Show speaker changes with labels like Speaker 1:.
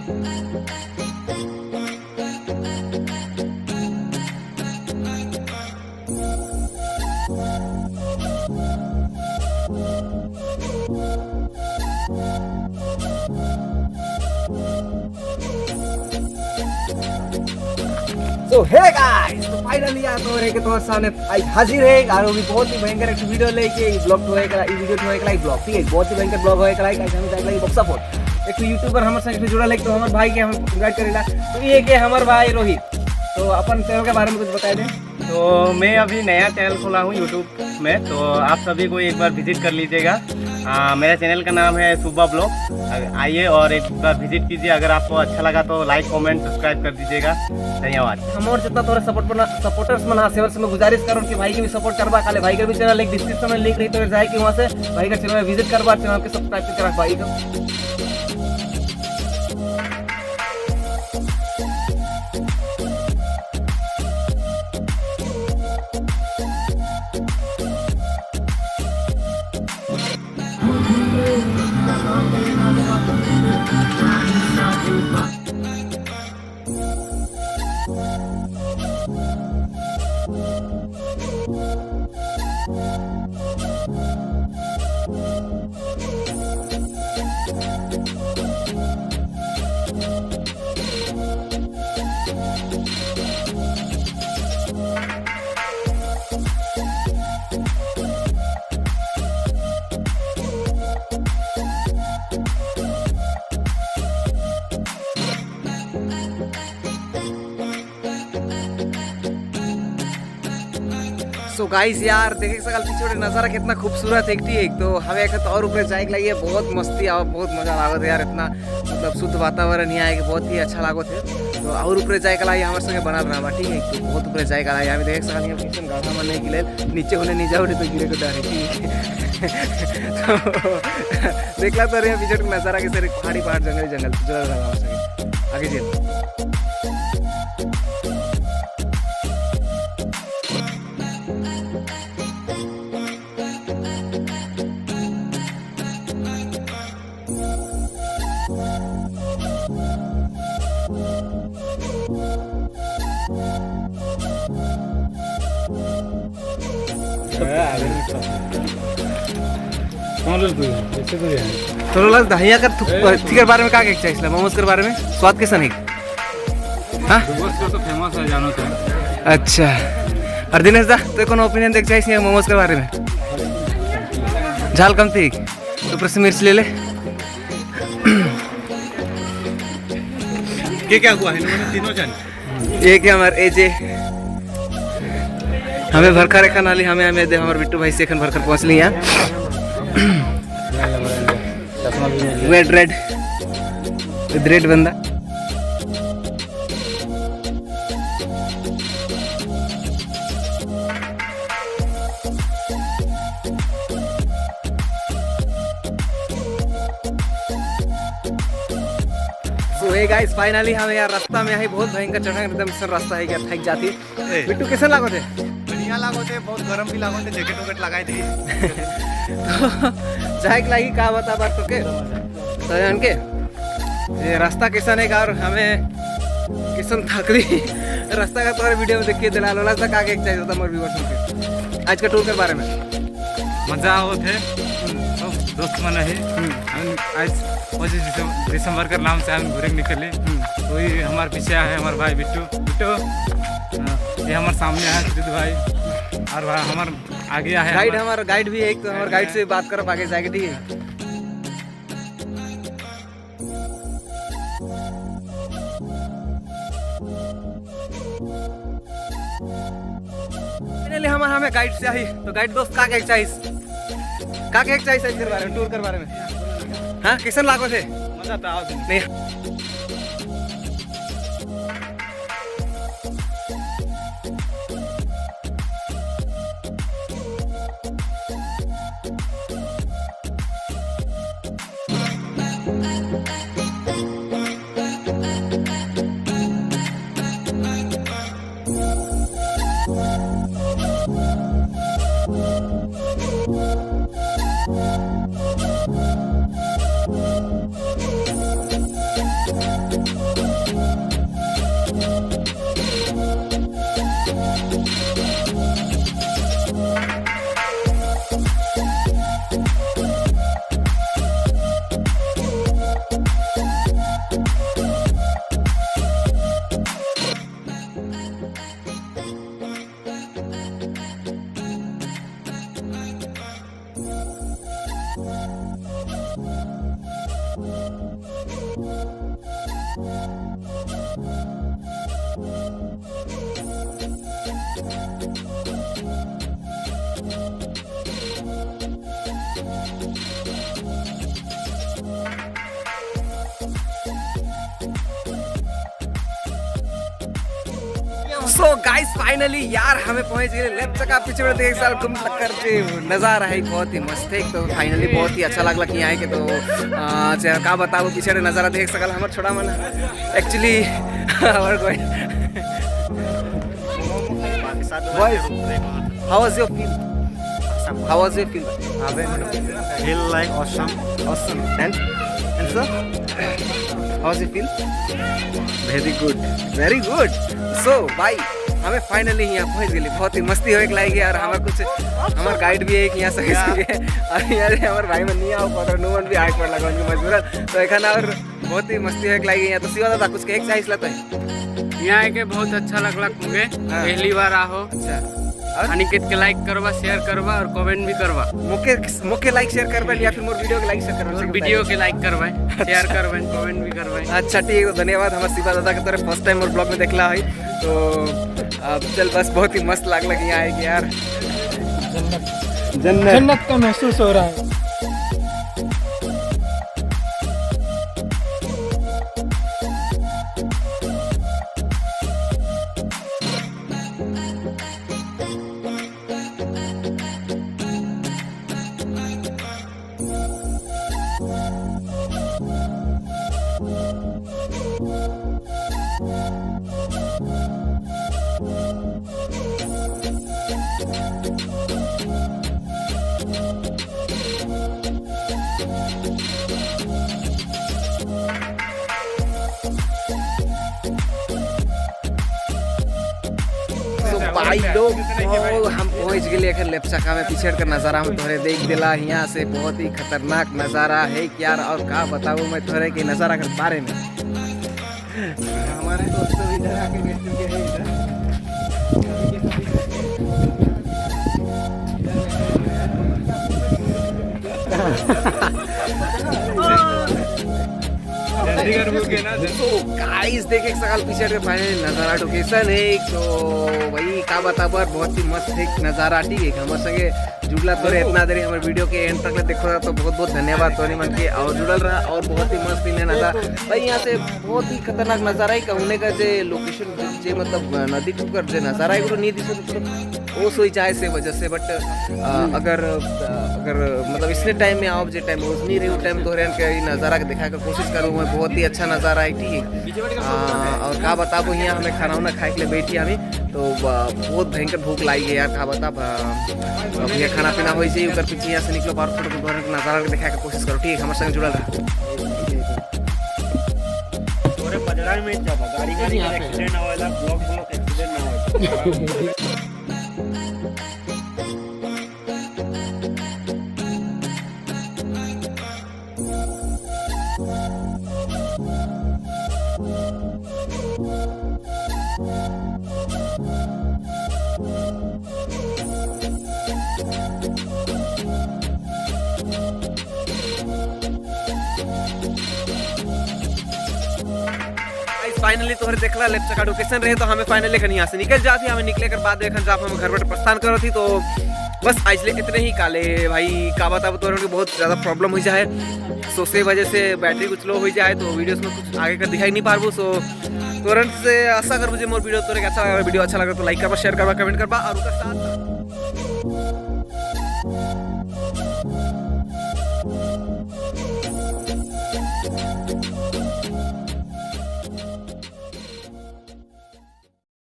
Speaker 1: तो मैं अभी नया चैनल खोला हूँ यूट्यूब में, तो आप सभी को एक बार विजिट कर लीजिएगा। मेरा चैनल का नाम है सुबह ब्लॉग, आइए और एक बार विजिट कीजिए। अगर आपको अच्छा लगा तो लाइक कमेंट सब्सक्राइब कर दीजिएगा। धन्यवाद।
Speaker 2: हम और जितना थोड़ा सपोर्टर्स मना सेवर से मैं गुजारिश करूँ कि भाई के भी सपोर्ट करवा, खाले भाई का भी चैनल एक डिस्क्रिप्शन में लिंक रही तो जाए कि वहाँ से भाई का चैनल विजिट करवा, चैनल के सब्सक्राइब करा भाई को। सो गाइस यार देखे सकल पीछे नज़ारा कितना खूबसूरत एक थी। एक तो हमें एक और ऊपर जाए के लगी, बहुत मस्ती और बहुत मजा लागत है यार। इतना मतलब शुद्ध वातावरण यहाँ है कि बहुत ही अच्छा लागत है। तो और ऊपर जाए के लगी हमारे संगे बना रहा, ठीक है, तो बहुत ऊपर जाए के लगी हमें देख सकल किचन गाढ़ा मारने के लिए नीचे होने नहीं जाओ तो गिरे को डर है। तो देखला तो रहे पीछे नज़ारा के सर पहाड़ी पहाड़ जंगल जंगल जो रहा आगे चल। तो दहिया कर के बारे में क्या कहना चाहिए, मोमोज के बारे में स्वाद कैसा नहीं? हाँ
Speaker 1: तो फेमस है जानो तो।
Speaker 2: अच्छा, और दिनेश दा तो कौन ओपिनियन देख चाहिए मोमोज के बारे में? झाल कम थी तो ऊपर से मिर्च ले ले।
Speaker 1: क्या हुआ है तीनों जन?
Speaker 2: ये क्या हमारे एजे हमें भरकर रेखा नाली हमें हमारे बिट्टू भाई से एखन भरकर पहुँच ली यहाँ। रेड रेड विद रेड बंदा। सो हे गाइस फाइनली हम यार रास्ता में आई, बहुत भयंकर चढ़ाई एकदम सर रास्ता है क्या थक जाती। बिट्टू कैसा लागो थे?
Speaker 1: बढ़िया लागो थे, बहुत गर्म भी लागो थे, जैकेट वैकेट लगाए थे।
Speaker 2: तो जाए के लगी का बता बात तो के तो जान के ये रास्ता कैसा नहीं का और हमें किसन थकली रास्ता का तुम्हारे वीडियो में देखिए दिला लोला तक आगे चाहिए था मोर व्यूअर्स के आज का टूर के बारे में
Speaker 1: मजा आओ थे दोस्त मन है। आज 25 दिसंबर का नाम से हम घूरे निकले, वही हमारे पीछे है हमारे भाई बिट्टू। ये हमारे सामने है सुजीत भाई और हमारे आगे है
Speaker 2: गाइड। हमारा गाइड भी है एक, तो हमारे गाइड से बात करो आगे जाके, ठीक है। फाइनली हमें गाइड से आई, तो गाइड दोस्त का एक चाहिए इसके बारे में टूर के बारे में? हाँ कैसन लागो थे?
Speaker 1: मजा तो आओ
Speaker 2: नहीं सो गाइस फाइनली यार हमें पहुंच गए लेफ्ट का पीछे देख साल घूम कर नज़ारा है बहुत ही मस्त है। तो फाइनली बहुत ही अच्छा लगला कि यहाँ के तो का बताओ पीछे नज़ारा देख सकल हमार छोड़ा मन एक्चुअली और कोई how was your feel how was your feel
Speaker 3: Feel like awesome.
Speaker 2: awesome and sir how was you feel very good so भाई हमें फाइनली यहाँ पहुँच गए बहुत ही मस्ती होके लाएगी और हमारे कुछ हमारे गाइड भी है कि यहाँ सही और यहाँ हमारे भाई मन नहीं आओ पर नूमन भी आए पड़ लगा उनकी मजबूरन तो एक और बहुत ही मस्ती होके लाएगी यहाँ तो सिवा दादा कुछ केक चाहिए लाता है
Speaker 1: यहाँ आके बहुत अच्छा लगला मुझे पहली बार आहो।
Speaker 2: अच्छा
Speaker 1: अनिकेत के लाइक करवा शेयर करवा और कमेंट भी करवा
Speaker 2: मुके लाइक शेयर करबे या फिर मोर वीडियो के लाइक शेयर करबे
Speaker 1: और वीडियो के लाइक करवाए शेयर करवाए कमेंट भी करवाए।
Speaker 2: अच्छा ठीक है धन्यवाद हमारे शिवा दादा के तरफ फर्स्ट टाइम और ब्लॉग में देखला है तो अब चल बस बहुत ही मस्त लागला कि यहाँ आएगी यार
Speaker 4: जन्नत का महसूस हो रहा है।
Speaker 2: भाई लोग हम पहुंच गए अखन लेपचका में पीछे का नज़ारा हम तोहरे देख दिला यहाँ से बहुत ही खतरनाक नज़ारा है यार और का बताऊँ मैं तोहरे के नज़ारा के बारे में। हमारे दोस्तों इधर आके बैठ चुके हैं तो गाइस देखे सकाल पीछे के फाइनल नज़ारा लोकेशन है तो वही का बताबो बहुत ही मस्त एक नज़ारा ठीक है हमारे संगे जुड़ला तोरे इतना देरी हमारे वीडियो के एंड तक देखो तो बहुत बहुत धन्यवाद तोरी मन के और जुड़ल रहा और बहुत ही मस्त इन नज़ारा भाई यहाँ से बहुत ही खतरनाक नज़ारा है कहने का जे लोकेशन जे मतलब नदी टूकर जे नज़ारा है वो नहीं दिखे वो सोई जाए से वजह से बट अगर मतलब इसने टाइम में आओ जे टाइम वो नहीं रही टाइम तो के नज़ारा के दिखा कर कोशिश करूँ मैं बहुत ही अच्छा नज़ारा है ठीक है। और का बताबो यहाँ हमें खाना वाना खाए के लिए बैठी हमें तो बहुत भयंकर भूख लाई है यार का बता भैया खाना पीना हो जाए उधर पीछे यहाँ से निकलो बाहर फोटो दोहरे के नज़ारा के दिखा के कोशिश करो ठीक है हमारे संग जुड़ल रहा
Speaker 3: में गाड़ी एक्सीडेंट ना होला ब्लॉक एक्सीडेंट ना होला
Speaker 2: फाइनली तोहरे देखला लेफ्ट का लोकेशन रहे तो हमें फाइनली खन यहाँ से निकल जाती हमें निकले कर बाद देखन जब हम घर बैठे प्रस्थान करो थी तो बस आज ले इतने ही काले भाई का बताओ तोहरे को बहुत ज़्यादा प्रॉब्लम हो जाए सो से वजह से बैटरी कुछ लो हो जाए तो वीडियोस में कुछ आगे का दिखाई नहीं पाबू सो तुरंत से आशा कर मुझे मोर वीडियो तोरे अच्छा लगा वीडियो अच्छा लगा तो लाइक करवा शेयर करवा कमेंट करवा और उसका साथ